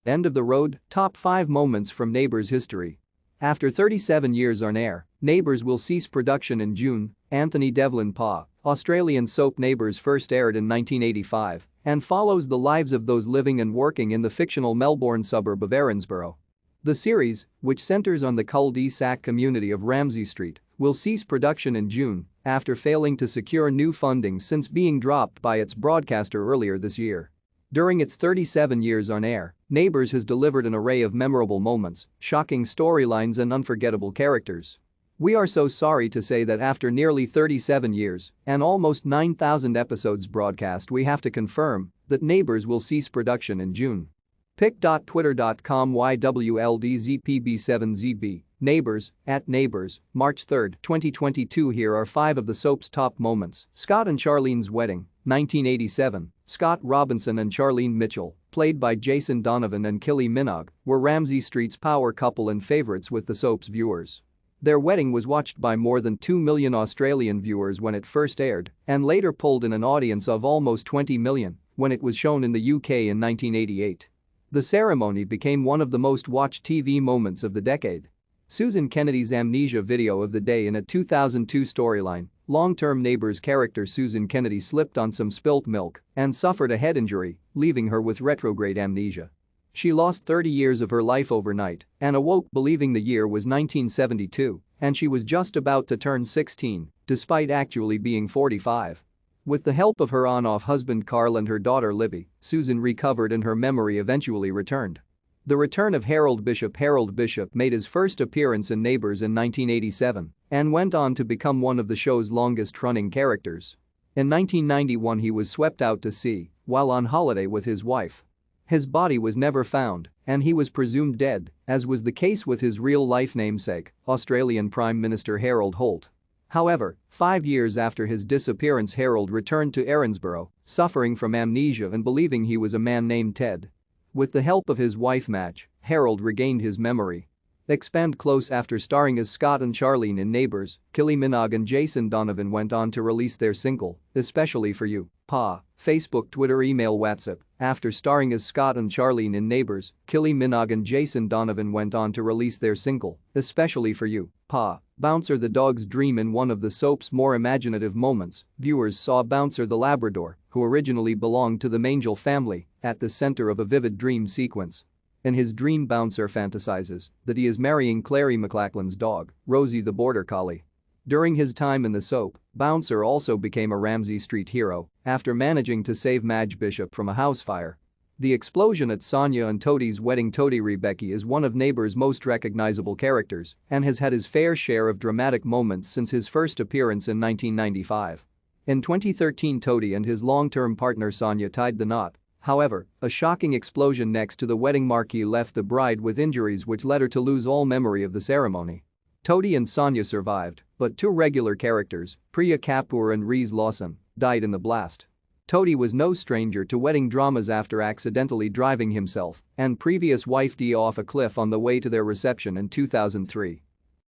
End of the road, top 5 moments from Neighbours history. After 37 years on air, Neighbours will cease production in June. Anthony Devlin Pa, Australian soap Neighbours first aired in 1985 and follows the lives of those living and working in the fictional Melbourne suburb of Erinsborough. The series, which centers on the cul-de-sac community of Ramsay Street, will cease production in June after failing to secure new funding since being dropped by its broadcaster earlier this year. During its 37 years on air, Neighbours has delivered an array of memorable moments, shocking storylines and unforgettable characters. We are so sorry to say that after nearly 37 years and almost 9,000 episodes broadcast, we have to confirm that Neighbours will cease production in June. Pic.twitter.com YWLDZPB7ZB Neighbours, @Neighbours, March 3, 2022. Here are 5 of the soap's top moments. Scott and Charlene's wedding, 1987. Scott Robinson and Charlene Mitchell, played by Jason Donovan and Kylie Minogue, were Ramsay Street's power couple and favorites with the soap's viewers. Their wedding was watched by more than 2 million Australian viewers when it first aired and later pulled in an audience of almost 20 million when it was shown in the UK in 1988. The ceremony became one of the most watched TV moments of the decade. Susan Kennedy's amnesia video of the day. In a 2002 storyline, long-term Neighbours character Susan Kennedy slipped on some spilt milk and suffered a head injury, leaving her with retrograde amnesia. She lost 30 years of her life overnight and awoke believing the year was 1972 and she was just about to turn 16, despite actually being 45. With the help of her on-off husband Carl and her daughter Libby, Susan recovered and her memory eventually returned. The return of Harold Bishop made his first appearance in Neighbours in 1987 and went on to become one of the show's longest-running characters. In 1991 he was swept out to sea while on holiday with his wife. His body was never found and he was presumed dead, as was the case with his real-life namesake, Australian Prime Minister Harold Holt. However, 5 years after his disappearance, Harold returned to Erinsborough, suffering from amnesia and believing he was a man named Ted. With the help of his wife Madge, Harold regained his memory. Expand close. After starring as Scott and Charlene in Neighbours, Kylie Minogue and Jason Donovan went on to release their single, Especially for You, Pa. Facebook, Twitter, email, WhatsApp. After starring as Scott and Charlene in Neighbours, Kylie Minogue and Jason Donovan went on to release their single, Especially for You, Pa. Bouncer the dog's dream. In one of the soap's more imaginative moments, viewers saw Bouncer the Labrador, who originally belonged to the Mangel family, at the center of a vivid dream sequence. In his dream, Bouncer fantasizes that he is marrying Clary McLachlan's dog, Rosie the Border Collie. During his time in the soap, Bouncer also became a Ramsay Street hero after managing to save Madge Bishop from a house fire. The explosion at Sonia and Toadie's wedding. Toadie Rebecca is one of Neighbours' most recognizable characters and has had his fair share of dramatic moments since his first appearance in 1995. In 2013, Toadie and his long-term partner Sonia tied the knot. However, a shocking explosion next to the wedding marquee left the bride with injuries which led her to lose all memory of the ceremony. Toadie and Sonia survived, but 2 regular characters, Priya Kapoor and Reese Lawson, died in the blast. Toadie was no stranger to wedding dramas after accidentally driving himself and previous wife Dee off a cliff on the way to their reception in 2003.